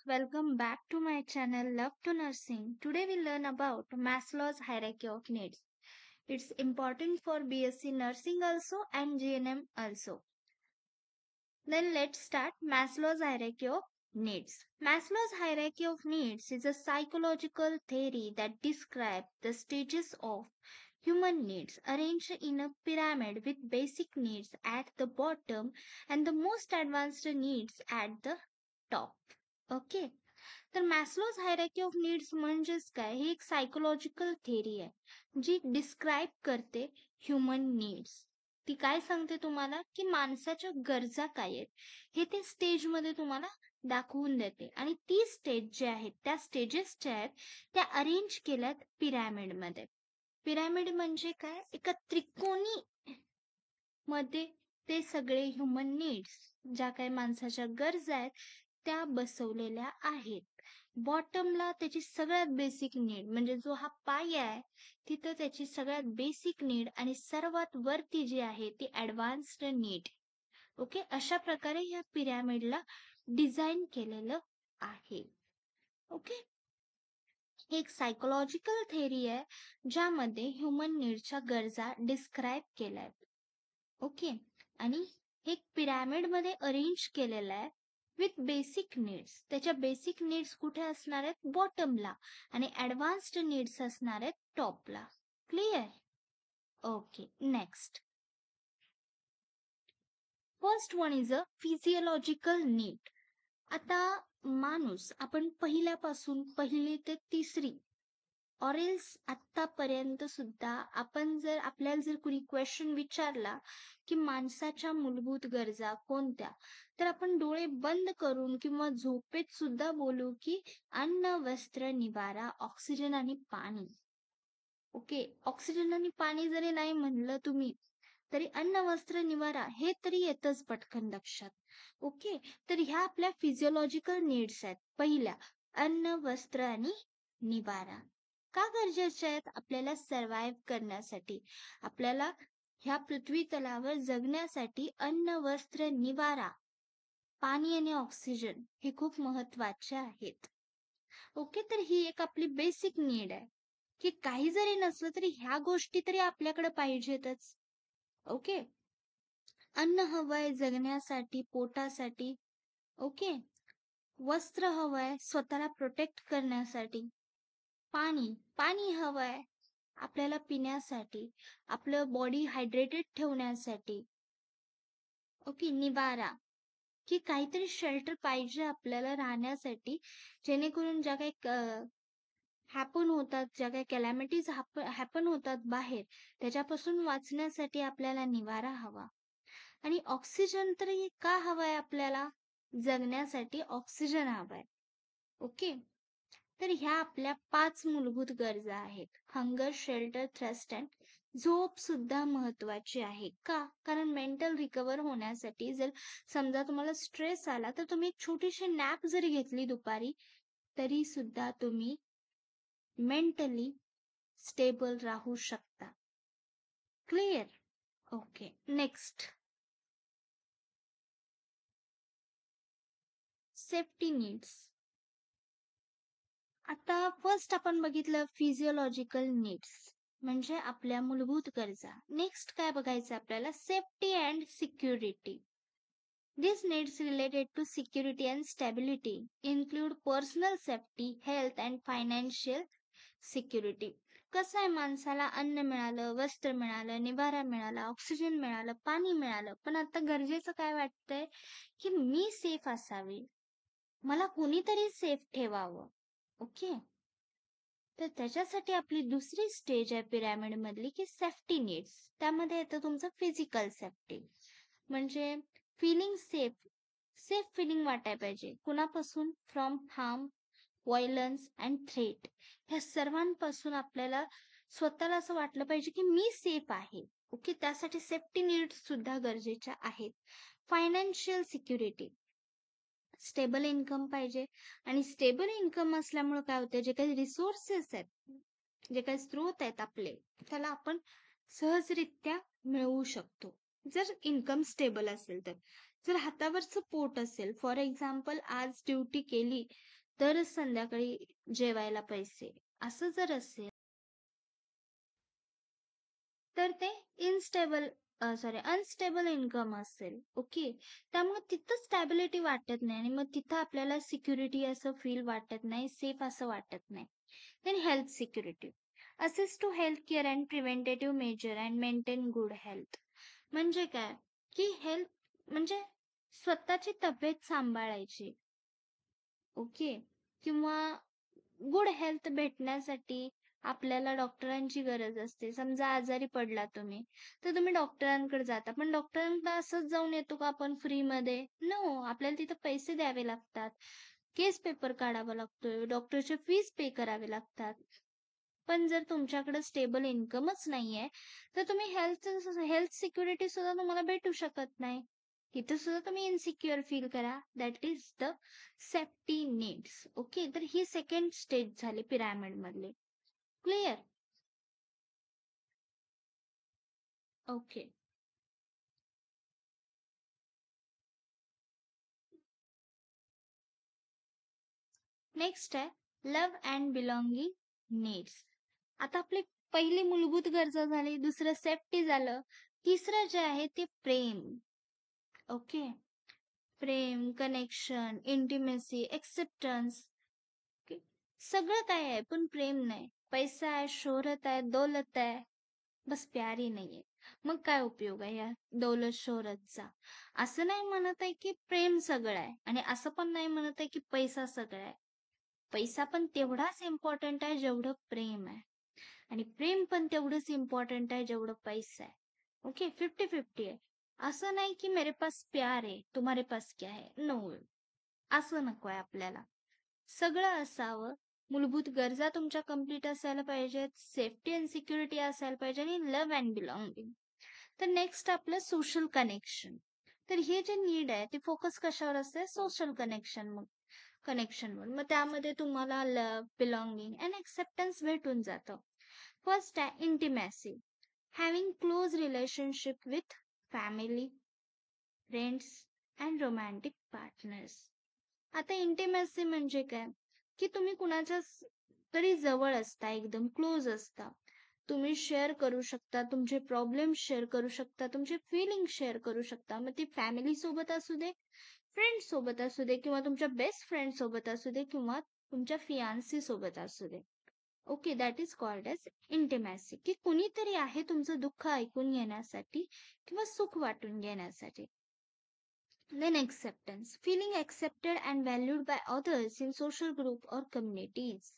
welcome back to my channel Love to Nursing. Today we learn about Maslow's hierarchy of needs. It's important for BSc nursing also and GNM also. Then let's start Maslow's hierarchy of needs. Maslow's hierarchy of needs is a psychological theory that describes the stages of human needs arranged in a pyramid with basic needs at the bottom and the most advanced needs at the top. Okay, तर मॅस्लोज हायरॅर्की of needs म्हणजेच काय, ही एक psychological theory आहे जी describe करते human needs. ती काय सांगते तुम्हाला की माणसाच्या गरजा काय आहेत हे ते स्टेजमध्ये तुम्हाला दाखवून देते. आणि ती स्टेज जे आहेत त्या स्टेजेस ज्या आहेत त्या अरेंज केल्यात पिरॅमिडमध्ये. पिरॅमिड म्हणजे काय, एका त्रिकोणी मध्ये ते सगळे ह्युमन नीड्स, ज्या काही माणसाच्या गरजा आहेत त्या बसवलेल्या आहेत. बॉटमला त्याची सगळ्यात बेसिक नीड म्हणजे जो हा पाया आहे तिथं त्याची सगळ्यात बेसिक नीड आणि सर्वात वरती जी आहे ती ऍडव्हान्स्ड नीड. ओके, अशा प्रकारे या पिरॅमिडला डिझाईन केलेलं आहे. ओके, एक सायकोलॉजिकल थेरी आहे ज्यामध्ये ह्युमन नीडच्या गरजा डिस्क्राईब केल्या. ओके, आणि एक पिरॅमिड मध्ये अरेंज केलेलं आहे विथ बेसिक नीड्स. त्याच्या बेसिक नीड्स कुठे असणार आहेत, बॉटमला, आणि ऍडव्हान्स्ड नीड्स असणार आहेत टॉपला. Clear? Okay, next. First one is a physiological need. आता माणूस आपण पहिल्यापासून पहिली ते तिसरी ऑरेल्स आतापर्यंत सुद्धा आपण जर आपल्याला जर कुणी क्वेश्चन विचारला की माणसाच्या मूलभूत गरजा कोणत्या, तर आपण डोळे बंद करून किंवा झोपेत सुद्धा बोलू की अन्न, वस्त्र, निवारा, ऑक्सिजन आणि पाणी. ओके, ऑक्सिजन आणि पाणी जरी नाही म्हणलं तुम्ही तरी अन्न, वस्त्र, निवारा हे तरी येतच पटकन लक्षात. ओके, तर ह्या आपल्या फिजिओलॉजिकल नीड्स आहेत. पहिल्या, अन्न, वस्त्र आणि निवारा. का गरजेचे आहेत, आपल्याला सर्व्हाइव्ह करण्यासाठी, आपल्याला ह्या पृथ्वी तलावर जगण्यासाठी अन्न, वस्त्र, निवारा, पाणी आणि ऑक्सिजन हे खूप महत्वाचे आहेत. ओके, तर ही एक आपली बेसिक नीड आहे की काही जरी नसलं तरी ह्या गोष्टी तरी आपल्याकडे पाहिजेतच. ओके, अन्न हवंय जगण्यासाठी, पोटासाठी. ओके, वस्त्र हवंय स्वतःला प्रोटेक्ट करण्यासाठी. पाणी पाणी हवंय आपल्याला पिण्यासाठी, आपलं बॉडी हायड्रेटेड ठेवण्यासाठी. ओके, निवारा की काहीतरी शेल्टर पाहिजे आपल्याला राहण्यासाठी, जेणेकरून ज्या काही हॅपन होतात, ज्या काही कॅलॅमिटीज हॅपन होतात बाहेर, त्याच्यापासून वाचण्यासाठी आपल्याला निवारा हवा. आणि ऑक्सिजन तर का हवाय आपल्याला, जगण्यासाठी ऑक्सिजन हवाय. ओके, तर ह्या आपल्या 5 मूलभूत गरजा आहेत. हंगर, शेल्टर, थ्रस्ट अँड झोप सुद्धा महत्वाची आहे. का, कारण मेंटल रिकवर होण्यासाठी जर समजा तुम्हाला स्ट्रेस आला तर तुम्ही एक छोटीशी नॅप जरी घेतली दुपारी तरी सुद्धा तुम्ही मेंटली स्टेबल राहू शकता. Clear? Okay, next. Safety needs. आता फर्स्ट आपण बघितलं फिजिओलॉजिकल नीड्स म्हणजे आपल्या मूलभूत गरजा. नेक्स्ट काय बघायचं आपल्याला, safety and security. These needs related to security and stability include personal safety, health and financial security. कसं आहे, माणसाला अन्न मिळालं, वस्त्र मिळालं, निवारा मिळाला, ऑक्सिजन मिळालं, पाणी मिळालं, पण आता गरजेचं काय वाटतंय की मी सेफ असावे, मला कोणीतरी सेफ ठेवावं. ओके, तर त्याच्यासाठी आपली दुसरी स्टेज आहे पिरॅमिड मधली की सेफ्टी नीड्स. त्यामध्ये येतं तुमचं फिजिकल सेफ्टी, म्हणजे फिलिंग सेफ. सेफ फिलिंग वाटायला पाहिजे कुणापासून, from harm, violence and threat. ह्या सर्वांपासून आपल्याला स्वतःला असं वाटलं पाहिजे की मी सेफ आहे. ओके, त्यासाठी सेफ्टी नीड्स सुद्धा गरजेच्या आहेत. फायनान्शियल सिक्युरिटी, स्टेबल इन्कम पाहिजे. आणि स्टेबल इन्कम असल्यामुळे काय होते, जे काही रिसोर्सेस आहेत, जे काही स्रोत आहेत आपले, त्याला आपण सहजरित्या मिळवू शकतो जर इन्कम स्टेबल असेल तर. जर हातावरचं पोट असेल, फॉर एक्झाम्पल आज ड्युटी केली तरच संध्याकाळी जेवायला पैसे, असं जर असेल तर ते इनस्टेबल अनस्टेबल इन्कम असेल. ओके. त्यामुळे तिथं स्टॅबिलिटी वाटत नाही आणि मग तिथं आपल्याला सिक्युरिटी असं फील वाटत नाही, सेफ असं वाटत नाही. Then health security. Assist to health care and preventive measure and maintain good health. म्हणजे काय? की हेल्थ म्हणजे स्वतःची तब्येत सांभाळायची. ओके. किंवा गुड हेल्थ भेटण्यासाठी आपल्याला डॉक्टरांची गरज असते. समजा आजारी पडला तुम्ही, तर तुम्ही डॉक्टरांकडे जाता. पण डॉक्टरांकडे असंच जाऊन येतो का आपण फ्रीमध्ये? नो. आपल्याला तिथं पैसे द्यावे लागतात. केस पेपर काढावा लागतोय. डॉक्टरचे फीस पे करावे लागतात. पण जर तुमच्याकडे स्टेबल इन्कमच नाहीये, तर तुम्ही हेल्थ सिक्युरिटी सुद्धा तुम्हाला भेटू शकत नाही. तिथं सुद्धा तुम्ही इन्सिक्युअर फील करा. That is the safety needs. Okay. तर ही सेकंड स्टेज झाली पिरॅमिडमधली. क्लिअर? ओके. नेक्स्ट आहे लव्ह अँड बिलॉंगिंग नीड्स. आता आपली पहिली मूलभूत गरजा झाली, दुसरं सेफ्टी झालं, तिसरं जे आहे ते प्रेम. ओके. प्रेम, कनेक्शन, इंटिमेसी, एक्सेप्टन्स. सगळं काय आहे पण प्रेम नाही. पैसा आहे, शोहरत आहे, दौलत आहे, बस प्यार ही नाहीये. मग काय उपयोग आहे या दौलत शोहरतचा? असं नाही म्हणत आहे की प्रेम सगळं आहे आणि असं पण नाही म्हणत आहे की पैसा सगळं आहे. पैसा पण तेवढाच इम्पॉर्टंट आहे जेवढं प्रेम आहे आणि प्रेम पण तेवढंच इम्पॉर्टंट आहे जेवढं पैसा आहे. ओके. 50-50 आहे. असं नाही की मेरे पास प्यार है तुम्हारे पास क्या है. नो. असं नको आहे आपल्याला. सगळं असावं. मूलभूत गरजा तुमच्या कंप्लीट असायला पाहिजेत, सेफ्टी अँड सिक्युरिटी असायला पाहिजे आणि लव्ह अँड बिलॉंगिंग. तर नेक्स्ट आपलं सोशल कनेक्शन. तर हे जे नीड आहे ते फोकस कशावर असते? सोशल कनेक्शनवर. मग त्यामध्ये तुम्हाला लव्ह, बिलॉंगिंग अँड एक्सेप्टन्स भेटून जातं. फर्स्ट आहे intimacy. Having close relationship with family, friends and romantic partners. आता इंटिमेसी म्हणजे काय? की तुम्ही कुणाच्या तरी जवळ असता, एकदम क्लोज असता. तुम्ही शेअर करू शकता, तुमचे प्रॉब्लेम शेअर करू शकता, तुमचे फीलिंग शेअर करू शकता. मग ती फॅमिली सोबत असू दे, फ्रेंड सोबत असू दे किंवा तुमच्या बेस्ट फ्रेंड सोबत असू दे किंवा तुमच्या फियांसी सोबत असू दे. Okay. That is called as intimacy. की कुणीतरी आहे तुमचं दुःख ऐकून घेण्यासाठी किंवा सुख वाटून घेण्यासाठी. Then acceptance. Feeling accepted and valued by others in social group or communities.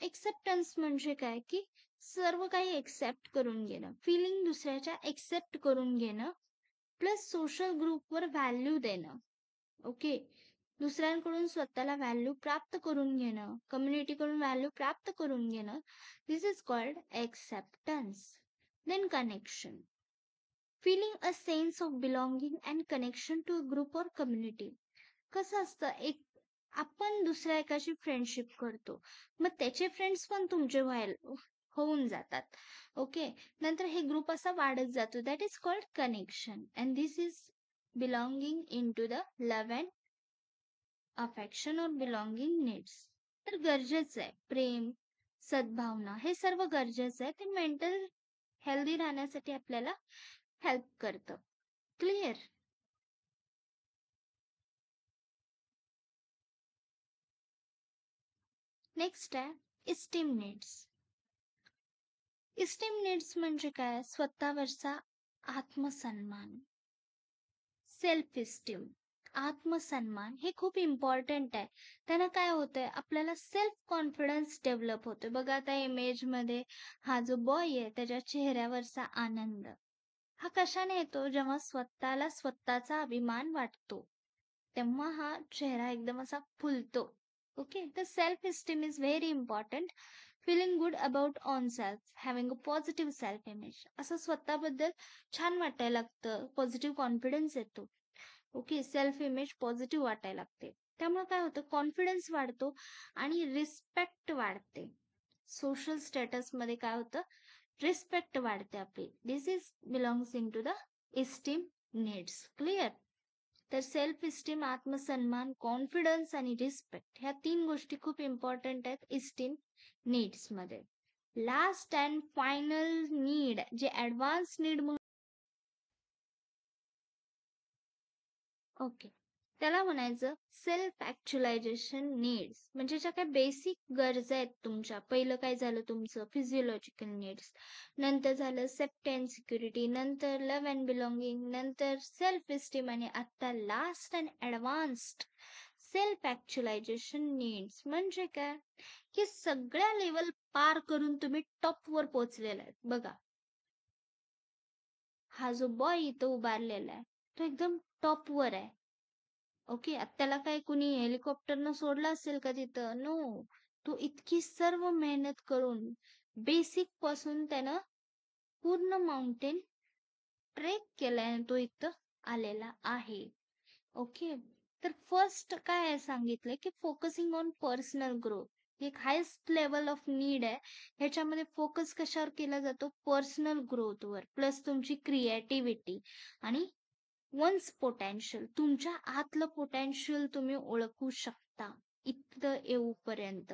Acceptance म्हणजे काय? की सर्व काही एक्सेप्ट करून घेणं. फिलिंग दुसऱ्याच्या एक्सेप्ट करून घेणं. प्लस सोशल ग्रुपवर व्हॅल्यू देणं. ओके. दुसऱ्यांकडून स्वतःला व्हॅल्यू प्राप्त करून घेणं. कम्युनिटीकडून व्हॅल्यू प्राप्त करून घेणं. This is called acceptance. Then connection. Feeling a sense of belonging and connection to a group or community. कसं असतं, एक आपण दुसऱ्या एकाशी फ्रेंडशिप करतो, मग त्याचे फ्रेंड्स पण तुमचे होऊन जातात. ओके. नंतर हे ग्रुप असा वाढत जातो. That is called connection and this is belonging in to the love and affection और बिलॉंगिंग नीड्स. तर गरजेचं आहे प्रेम, सद्भावना हे सर्व गरजेचं आहे. ते मेंटल हेल्दी राहण्यासाठी आपल्याला हेल्प करतं. क्लिअर? नेक्स्ट आहे इस्टीम नीड्स. इस्टीम नीड्स म्हणजे काय? स्वतःवरचा आत्मसन्मान, सेल्फ इस्टीम. आत्मसन्मान हे खूप इम्पॉर्टंट आहे. त्यानं काय होतंय? आपल्याला सेल्फ कॉन्फिडन्स डेव्हलप होतोय. बघा त्या इमेजमध्ये हा जो बॉय आहे त्याच्या चेहऱ्यावरचा आनंद हा कशाने येतो? जेव्हा स्वतःला स्वतःचा अभिमान वाटतो, तेव्हा हा चेहरा एकदम असा फुलतो. ओके. तर self esteem is very important. Feeling good about on self, having a positive self image. असं स्वतःबद्दल छान वाटायला लागतं, पॉझिटिव्ह कॉन्फिडन्स येतो. ओके. सेल्फ इमेज पॉझिटिव्ह वाटायला लागते. त्यामुळे काय होतं? कॉन्फिडन्स वाढतो आणि रिस्पेक्ट वाढते. सोशल स्टेटसमध्ये काय होतं? रिस्पेक्ट वाढते आपली. This is belongs in to the esteem needs. Clear? तर सेल्फ इस्टीम, आत्मसन्मान, कॉन्फिडन्स आणि रिस्पेक्ट ह्या 3 गोष्टी खूप इम्पॉर्टंट आहेत इस्टीम नीड्समध्ये. लास्ट अँड फायनल नीड जे ॲडव्हान्स नीड ओके. त्याला म्हणायचं सेल्फ ॲक्च्युलायझेशन नीड्स. म्हणजे ज्या काही बेसिक गरजा आहेत तुमच्या. पहिलं काय झालं तुमचं फिजिओलॉजिकल नीड्स. नंतर झालं सेफ्टी अँड सिक्युरिटी. नंतर लव्ह अँड बिलॉंगिंग. नंतर सेल्फ इस्टीम आणि आता last and advanced self actualization needs. म्हणजे काय? की सगळ्या लेवल पार करून तुम्ही टॉपवर पोहोचलेला आहे. बघा, हा जो बॉय इथं उभारलेला आहे, तो एकदम टॉपवर आहे. ओके. त्याला काय कुणी हेलिकॉप्टरनं सोडलं असेल का तिथं? नो. तो इतकी सर्व मेहनत करून बेसिक पासून त्यानं पूर्ण माउंटेन ट्रेक केलाय आणि तो इथं आलेला आहे. ओके. तर फर्स्ट काय आहे सांगितलंय की फोकसिंग ऑन पर्सनल ग्रोथ. एक हायेस्ट लेवल ऑफ नीड आहे. ह्याच्यामध्ये फोकस कशावर केला जातो? पर्सनल ग्रोथवर प्लस तुमची क्रिएटिव्हिटी आणि वन्स पोटेन्शियल. तुमच्या आतलं पोटेन्शियल तुम्ही ओळखू शकता इथं येऊपर्यंत.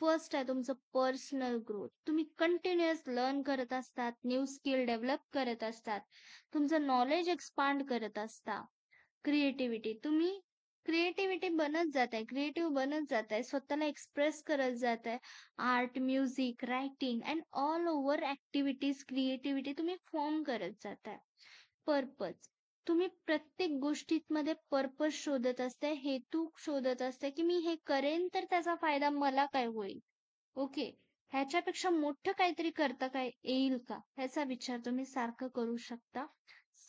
फर्स्ट आहे तुमचं पर्सनल ग्रोथ. तुम्ही कंटिन्युअस लर्न करत असतात, न्यू स्किल डेव्हलप करत असतात, तुमचं नॉलेज एक्सपांड करत असता. क्रिएटिव्हिटी, तुम्ही क्रिएटिव्हिटी बनत जाताय, क्रिएटिव्ह बनत जाताय, स्वतःला एक्सप्रेस करत जाताय. Art, music, writing and all over activities creativity तुम्ही फॉर्म करत जाताय. पर्पज, तुम्ही प्रत्येक गोष्टीमध्ये पर्पज शोधत असताय, हेतू शोधत असताय की मी हे करेन तर त्याचा फायदा मला काय होईल. ओके. ह्याच्यापेक्षा मोठं काहीतरी करता काय येईल का, ह्याचा विचार तुम्ही सारखं करू शकता,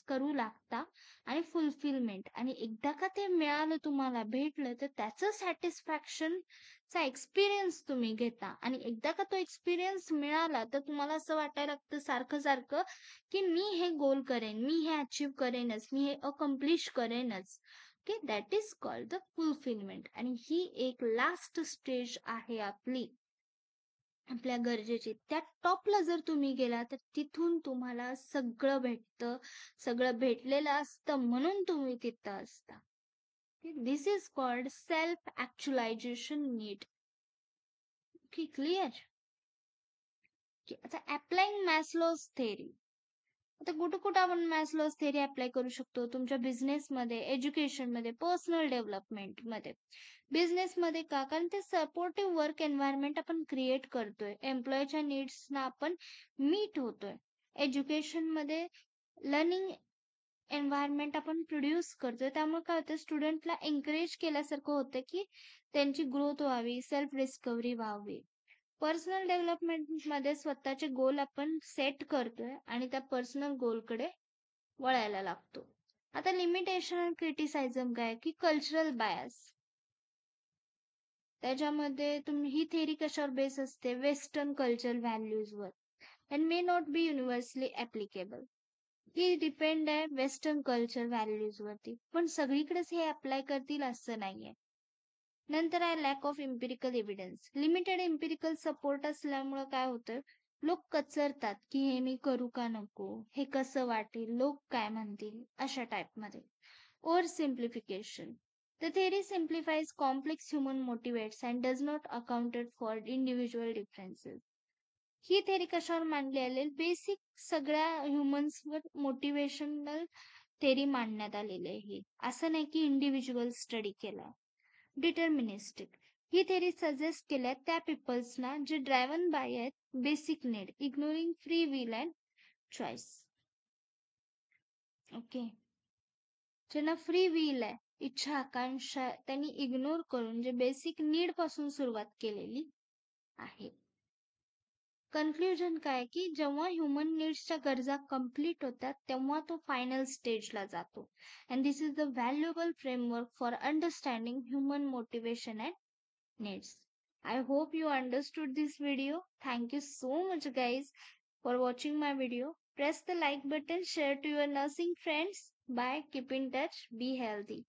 करू लागता. आणि फुलफिलमेंट, आणि एकदा का ते मिळालं तुम्हाला भेटलं तर त्याचं सॅटिस्फॅक्शन चा एक्सपिरियन्स तुम्ही घेता. आणि एकदा का तो एक्सपिरियन्स मिळाला तर तुम्हाला असं वाटायला लागतं सारखं सारखं की मी हे गोल करेन, मी हे अचीव्ह करेनच, मी हे अकम्प्लिश करेनच. Okay. That is called the fulfilment. आणि ही एक लास्ट स्टेज आहे आपली, आपल्या गरजेची. त्या टॉपला जर तुम्ही गेला तर तिथून तुम्हाला सगळं भेटतं, सगळं भेटलेलं असतं म्हणून तुम्ही तिथं असता. This is called self actualization need. Okay. Clear? आता अप्लाइंग मॅस्लोज थेरी. आता कुठं कुठं आपण मॅस्लोज थेरी अप्लाय करू शकतो? तुमच्या बिझनेसमध्ये, एज्युकेशनमध्ये, पर्सनल डेव्हलपमेंटमध्ये. बिझनेसमध्ये का? कारण ते सपोर्टिव्ह वर्क एन्व्हायरमेंट आपण क्रिएट करतोय, एम्प्लॉयच्या नीड्सना आपण मीट होतोय. एज्युकेशनमध्ये लर्निंग एन्व्हायरमेंट आपण प्रोड्यूस करतोय. त्यामुळे काय होतं, स्टुडंटला एनकरेज केल्यासारखं होतं की त्यांची ग्रोथ व्हावी, सेल्फ डिस्कव्हरी व्हावी. पर्सनल डेव्हलपमेंटमध्ये स्वतःचे गोल आपण सेट करतोय आणि त्या पर्सनल गोलकडे वळायला लागतो. आता लिमिटेशन आणि क्रिटिसाइझम काय की कल्चरल बायस. त्याच्यामध्ये तुम्ही ही थेरी कशावर बेस असते? वेस्टर्न कल्चरल व्हॅल्यूजवर. And may not be universally applicable. ही डिपेंड आहे वेस्टर्न कल्चर व्हॅल्यूजवरती, पण सगळीकडेच हे अप्लाय करतील असं नाहीये. नंतर आहे lack of empirical evidence. Limited empirical support असल्यामुळं काय होतं, लोक कचरतात की हे मी करू का नको, हे कसं वाटेल, लोक काय म्हणतील, अशा टाईपमध्ये. Over simplification. The theory simplifies complex human motivates and does not account for individual differences. He theory कशावर मांडली आलेली? बेसिक सगळ्या ह्युमन्सवर मोटिवेशनल थेरी मांडण्यात आलेली आहे. असं नाही की इंडिव्हिज्युअल स्टडी केला. डिटर्मिनिस्टिक. ही थेरी सजेस्ट केल्या त्या पीपल्सना जे ड्रायव्हन बाय आहेत basic need, ignoring free will and choice. Okay. ज्यांना फ्री विल आहे, इच्छा आकांक्षा, त्यांनी इग्नोर करून जे बेसिक नीड पासून सुरुवात केलेली आहे. कन्क्ल्युजन काय की जेव्हा ह्युमन नीड्सच्या गरजा कंप्लीट होतात तेव्हा तो फायनल स्टेजला जातो. And this is the valuable framework for understanding human motivation and needs. I hope you understood this video. Thank you so much, guys, for watching my video. Press the like button, share to your nursing friends. Bye. Keep in touch. Be healthy.